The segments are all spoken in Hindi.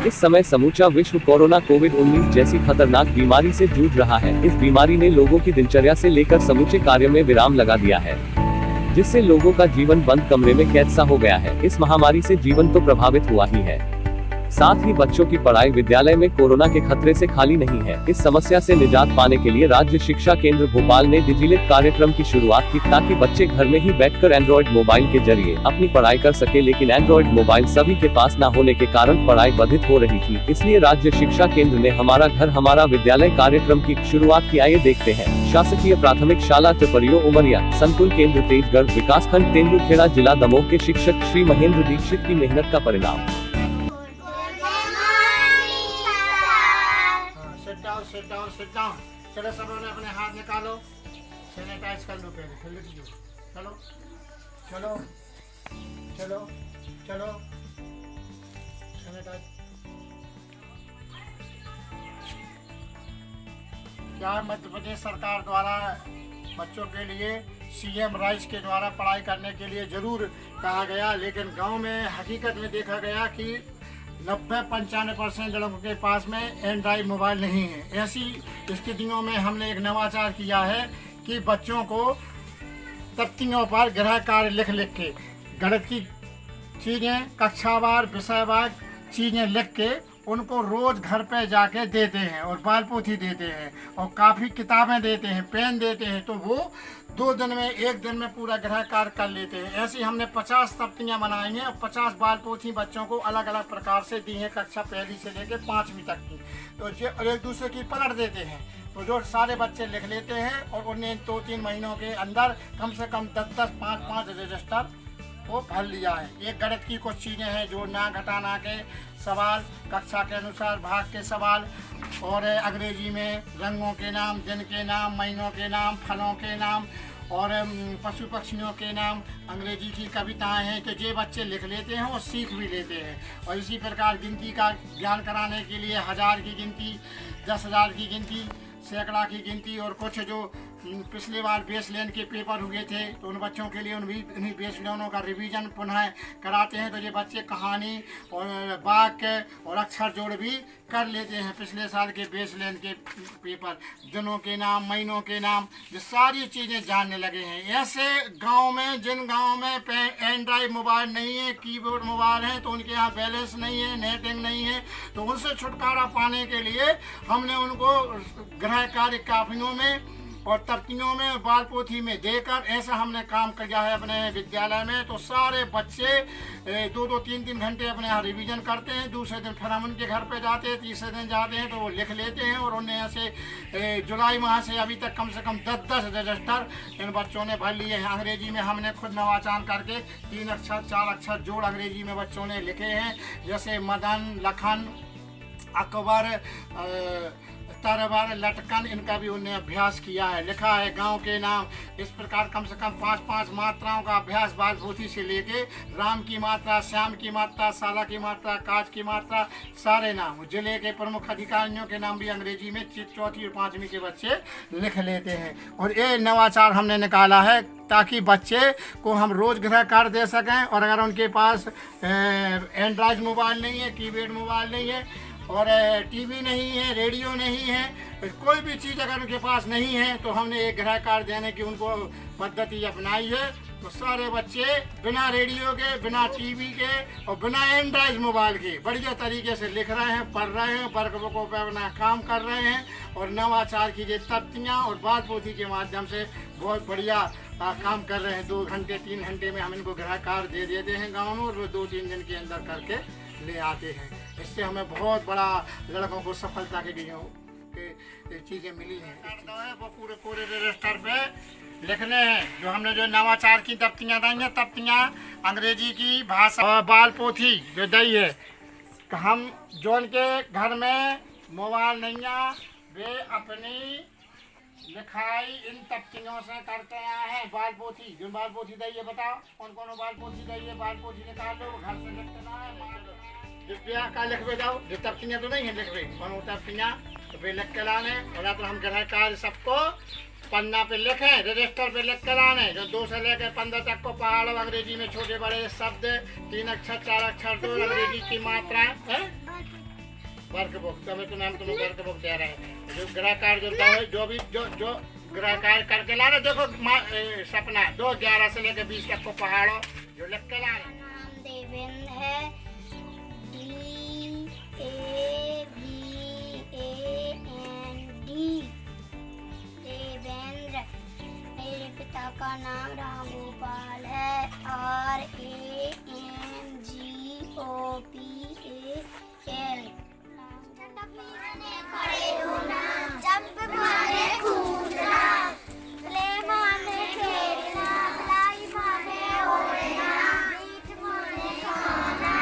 इस समय समूचा विश्व कोरोना कोविड-19 जैसी खतरनाक बीमारी से जूझ रहा है। इस बीमारी ने लोगों की दिनचर्या से लेकर समूचे कार्य में विराम लगा दिया है, जिससे लोगों का जीवन बंद कमरे में कैद सा हो गया है। इस महामारी से जीवन तो प्रभावित हुआ ही है, साथ ही बच्चों की पढ़ाई विद्यालय में कोरोना के खतरे से खाली नहीं है। इस समस्या से निजात पाने के लिए राज्य शिक्षा केंद्र भोपाल ने डिजिलेट कार्यक्रम की शुरुआत की, ताकि बच्चे घर में ही बैठकर एंड्रॉइड मोबाइल के जरिए अपनी पढ़ाई कर सके। लेकिन एंड्रॉइड मोबाइल सभी के पास न होने के कारण पढ़ाई बाधित हो रही थी। इसलिए राज्य शिक्षा केंद्र ने हमारा घर हमारा विद्यालय कार्यक्रम की शुरुआत की। आइए देखते हैं। शासकीय प्राथमिक शाला टिपरियो उमरिया संकुल केंद्र तेजगढ़ विकासखंड तेंदुखेड़ा जिला दमोह के शिक्षक श्री महेंद्र दीक्षित की मेहनत का परिणाम। Sit down. चलो सब लोग अपने हाथ निकालो, सैनिटाइज कर लो पहले, फिर लिख दो। चलो चलो चलो चलो सैनिटाइज। क्या मध्य प्रदेश सरकार द्वारा बच्चों के लिए सीएम राइस के द्वारा पढ़ाई करने के लिए जरूर कहा गया, लेकिन गांव में हकीकत में देखा गया कि 90-95% लोगों के पास में एंड्रॉइड मोबाइल नहीं है। ऐसी स्थितियों में हमने एक नवाचार किया है कि बच्चों को तख्तियों पर गृह कार्य लिख के गणित की चीज़ें कक्षावार विषयवार चीज़ें लिख के उनको रोज़ घर पे जाके देते हैं, और बाल पोथी देते हैं, और काफ़ी किताबें देते हैं, पेन देते हैं, तो वो 2 दिन में 1 दिन में पूरा गृह कार्य कर लेते हैं। ऐसी हमने 50 तख्तियाँ बनाई हैं और 50 बाल पोथी बच्चों को अलग अलग प्रकार से दी हैं, कक्षा 1 से लेकर 5वीं तक की। तो जो एक दूसरे की पलट देते हैं, तो जो सारे बच्चे लिख लेते हैं, और उन्हें 2-3 महीनों के अंदर कम से कम 10-10 5-5 रजिस्टर वो भर लिया है। एक गणित की कुछ चीज़ें हैं, जोड़ना घटाना के सवाल, कक्षा के अनुसार भाग के सवाल, और अंग्रेजी में रंगों के नाम, दिन के नाम, महीनों के नाम, फलों के नाम, और पशु पक्षियों के नाम। अंग्रेजी की कविताएं हैं कि जो बच्चे लिख लेते हैं और सीख भी लेते हैं। और इसी प्रकार गिनती का ज्ञान कराने के लिए 1000 की गिनती, 10,000 की गिनती, सैकड़ा की गिनती, और कुछ जो पिछले बार बेस लेन के पेपर हुए थे तो उन बच्चों के लिए उन्हीं बेस लेनों का रिवीजन पुनः कराते हैं। तो ये बच्चे कहानी और वाक्य और अक्षर जोड़ भी कर लेते हैं। पिछले साल के बेस लेन के पेपर, दिनों के नाम, महीनों के नाम, ये सारी चीज़ें जानने लगे हैं। ऐसे गांव में, जिन गांव में एंड्रॉइड मोबाइल नहीं है, कीबोर्ड मोबाइल है, तो उनके यहाँ बैलेंस नहीं है, नेटिंग नहीं है, तो उनसे छुटकारा पाने के लिए हमने उनको गृह कार्य कापियों में और तख्तियों में, बाल पोथी में देकर ऐसा हमने काम किया है अपने विद्यालय में। तो सारे बच्चे 2-2 3-3 घंटे अपने यहाँ रिवीजन करते हैं। दूसरे दिन फिर हम उनके घर पे जाते हैं, तीसरे दिन जाते हैं तो वो लिख लेते हैं, और उन्हें ऐसे जुलाई माह से अभी तक कम से कम 10-10 रजिस्टर इन बच्चों ने भर लिए हैं। अंग्रेजी में हमने खुद नवाचार करके 3 अक्षर 4 अक्षर जोड़ अंग्रेजी में बच्चों ने लिखे हैं, जैसे मदन, लखन, अकबर, तरबर, लटकन, इनका भी उन्हें अभ्यास किया है, लिखा है। गांव के नाम इस प्रकार कम से कम 5-5 मात्राओं का अभ्यास बाल पोथी से लेके राम की मात्रा, श्याम की मात्रा, साला की मात्रा, काज की मात्रा, सारे नाम। जिले के प्रमुख अधिकारियों के नाम भी अंग्रेजी में 4वीं और 5वीं के बच्चे लिख लेते हैं। और ये नवाचार हमने निकाला है ताकि बच्चे को हम रोज़ गृह कार्य दे सकें। और अगर उनके पास एंड्रॉइड मोबाइल नहीं है, कीपैड मोबाइल नहीं है, और टीवी नहीं है, रेडियो नहीं है, कोई भी चीज़ अगर उनके पास नहीं है, तो हमने एक गृह कार्य देने की उनको पद्धति अपनाई है। तो सारे बच्चे बिना रेडियो के, बिना टीवी के और बिना एंड्रॉइड मोबाइल के बढ़िया तरीके से लिख रहे हैं, पढ़ रहे हैं, वर्क बुकों पर अपना काम कर रहे हैं, और नवाचार की जो तख्तियाँ और बाल पोथी के माध्यम से बहुत बढ़िया काम कर रहे हैं। 2 घंटे 3 घंटे में हम इनको गृह कार्य दे देते हैं गाँव में, और वो 2-3 दिन के अंदर करके ले आते हैं। इससे हमें बहुत बड़ा लड़कों को सफलता की चीज़ें मिली हैं। वो पूरे रजिस्टर पे लिखने हैं। जो हमने जो नवाचार की तख्तियाँ दी हैं, तख्तियाँ अंग्रेजी की भाषा और बाल पोथी जो दी है, हम जो उनके घर में मोबाइल नहीं है, वे अपनी लिखाई इन तख्तियों से करते आए हैं। बाल पोथी, जो बाल पोथी दी है, बताओ कौन कौन बाल पोथी दी है? बाल पोथी निकाल लो, घर से लिखते ना है। जिसपे का लिख के जाओ, जो तख्तियाँ तो नहीं है लिख रही, कौन तख्तियाँ तो वे लिख के लाने। और तो हम गृह कार्य सबको पन्ना पे लिखें, रजिस्टर पे लिख कर आने। जो 2 से लेकर 15 तक को पहाड़ों अंग्रेजी में छोटे बड़े शब्द, 3 अक्षर 4 अक्षर, 2 अंग्रेजी की मात्रा है। वर्क बुक, तभी तो नाम तुम्हें वर्क बुक दे रहे हैं। जो ग्राहक कार्ड जो है, जो भी जो ग्राहक कार्ड करके ला रहे, देखो सपना 2/11 से लेकर 20 तक को पहाड़ों जो लिख के ला रहे। नाम देवेंद्र है, DAVAND, देवेंद्र। मेरे पिता का नाम राम गोपाल है, RAMGOPAL। खड़े होना, जंप मारे कूदना, प्ले माने खेलना, लाई माने ओढ़ना, बीट माने खाना,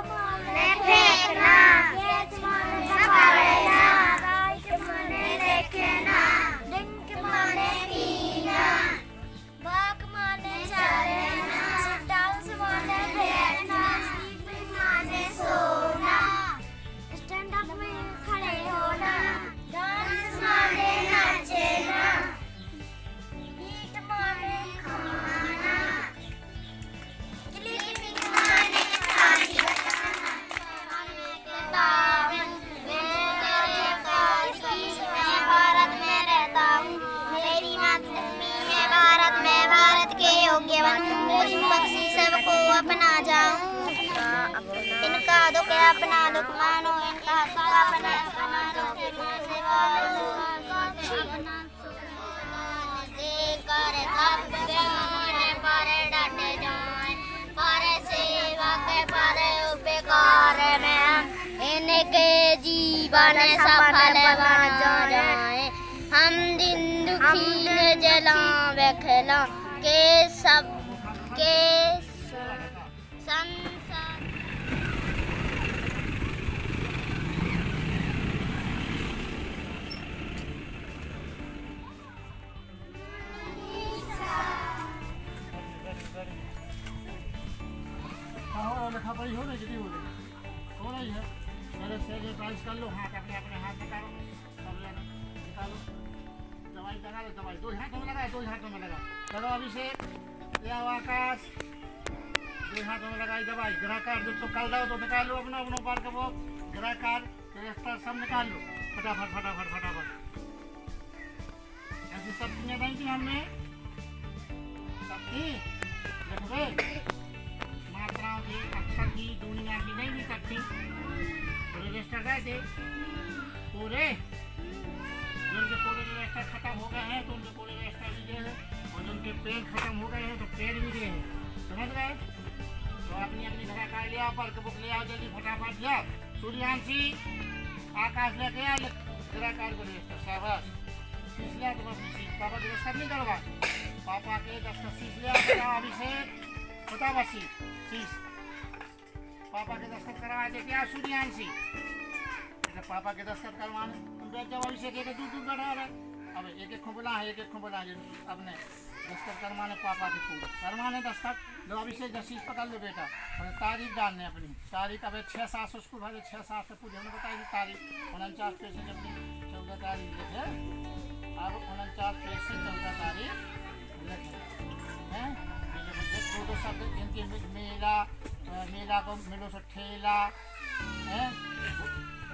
माने फेंकना, कैच माने पकड़ना, राइट माने देखना, ड्रिंक माने पीना, वॉक माने चलना, डांस माने बैठना, स्लीपिंग माने सोना, स्टैंड अप में खड़े होना, डांस माने नाचना, ईट माने खाना, क्लीनिंग माने पानी बचाना, मैं भारत में रहता हूँ, मेरी मातृभूमि है भारत, मैं भारत के योग्य बनूं, पशु पक्षी सबको अपना जाऊं, इनका दुख अपना दुख मानो, इनका सुख अपना सुख मानो, देकर तब मन पर डट जाएं, पर सेवा के पर उपकार में इनके जीवन सफल बन जाए। हम दिन दुखी जला बखला के सब के संसार। लिखा पढ़ी हो रही है, हो रही है। मेरे सैनिटाइज कर लो, हाथ अपने अपने हाथ निकालो, सब जगह निकालो, दवाई लगा लो, दवाई 2 हाथों में लगा, 2 हाथों में लगा, लगाओ अभिषेक, या आकाश, 2 हाथों में लगाई दवाई। ग्राहक कार्ड जब तो कल जाओ तो निकाल लो अपना अपना पार का वो ग्राहक कार्ड रजिस्टर सब निकाल लो, फटाफट फटाफट फटाफट। ऐसी सब्जियाँ नहीं थी हमने, सब्जी देखो मात्राओं की, अक्षर की, दुनिया की नहीं भी सकती। रजिस्टर गए थे पूरे, जिनके पूरे रजिस्टर खत्म हो गए हैं तो उनके पूरे रजिस्टर भी दे हैं, और जिनके पेड़ खत्म हो गए हैं तो पेड़ भी दे हैं, समझ गए। तो अपनी अपनी घर का लिया, पर बुक ले आओ जल्दी फटाफट। लिया सूर्यांशी, आकाश लेके आ ग्राहक कार्ड को रजिस्टर, शाबाश। शीश लिया तो बस शीश, पापा रजिस्टर नहीं करवा, पापा के दस्तखत शीश लिया, बताओ अभिषेक, बताओ बस शीश पापा के दस्तखत करवाए थे क्या सूर्यांशी? पापा के दस्तखत करवाने जब अभिषेक एक दूर दूर बैठा रहे, अब एक एक खुबला है, एक एक खुबला है, अपने दस्तखत करवाने पापा के पूरे करवाने दस्तखत। लो अभिषेक शीश पकड़ लो बेटा, और तारीख डालने अपनी तारीख। अब 6-7 स्कूल भले 6-7 से पूछे हमने बताई थी तारीख, 49 पेज से अपनी 14 तारीख लिखे, अब 49 पेज से 14 तारीख लिखे हैं। दो शब्द इनके मेला, मेला को मिलो से ठेला है,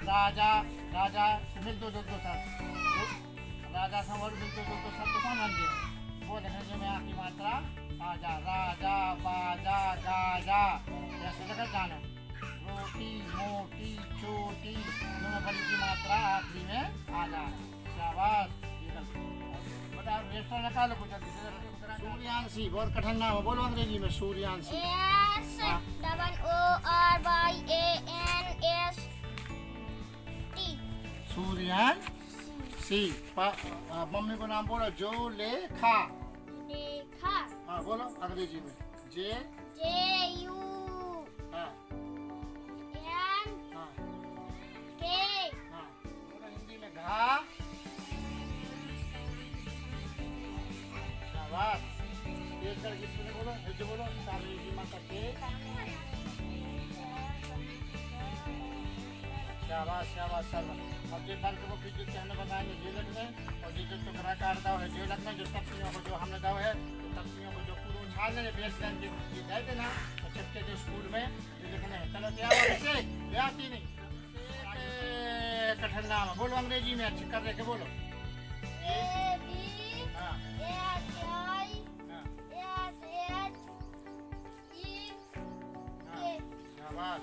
राजा, राजा मिल दो शब्द, राजा समर मिल दो शब्द कौन बन गए वो लिखने जो में आपकी मात्रा आजा, राजा बाजा गाजा जैसे लगा जाना, रोटी मोटी छोटी जो में बड़ी की मात्रा आखिरी में आजा, शाबाश। बता रेस्टर निकालो कुछ जल्दी से। सूर्यांशी बहुत कठिन नाम है, बोलो अंग्रेजी में सूर्यांशी। सूर्यांशी। मम्मी को नाम बोलो, जो लेखा। हाँ बोलो अंग्रेजी में, JU हाँ NK। हाँ बोलो हिंदी में घा। शाबाश। तेज करके सुने बोलो, जो बोलो अंग्रेजी माता के। शाबाश शाबाश शाबाश। अब ये फल को जो हमने बताएंगे जेलक में, और जो जो टुकड़ा काट दाव है जेलक में, जो तख्तियों को जो हमने दाव है, तो तख्तियों को जो पूरा उछालने बेस लाइन के दे देना, चिपके थे स्कूल में ये लिखने हैं। चलो क्या अभिषेक ले आती नहीं कठिन नाम है, बोलो अंग्रेजी में अच्छे कर रहे के बोलो। हाँ शाबाश।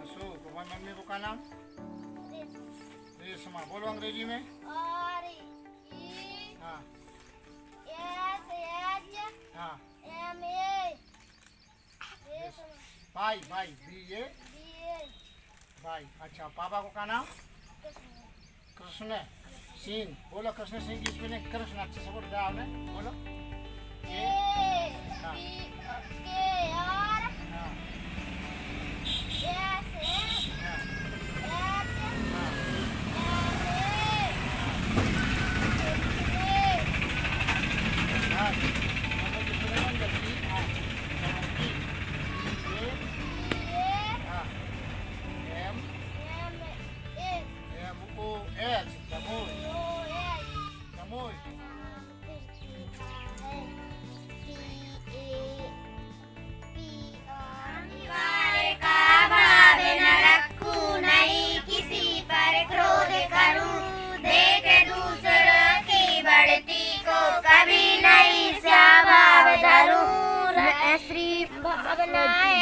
अशोक तुम्हारी मम्मी को का नाम? रेशमा। बोलो अंग्रेजी में। हाँ हाँ भाई भाई BA भाई। अच्छा पापा को का नाम? कृष्ण सिंह। बोलो कृष्ण सिंह की स्पेलिंग कृष्ण अच्छे से बोल रहा आपने, बोलो। हाँ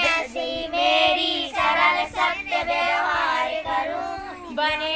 जैसी मेरी सरल सत्य व्यवहार करूं, बने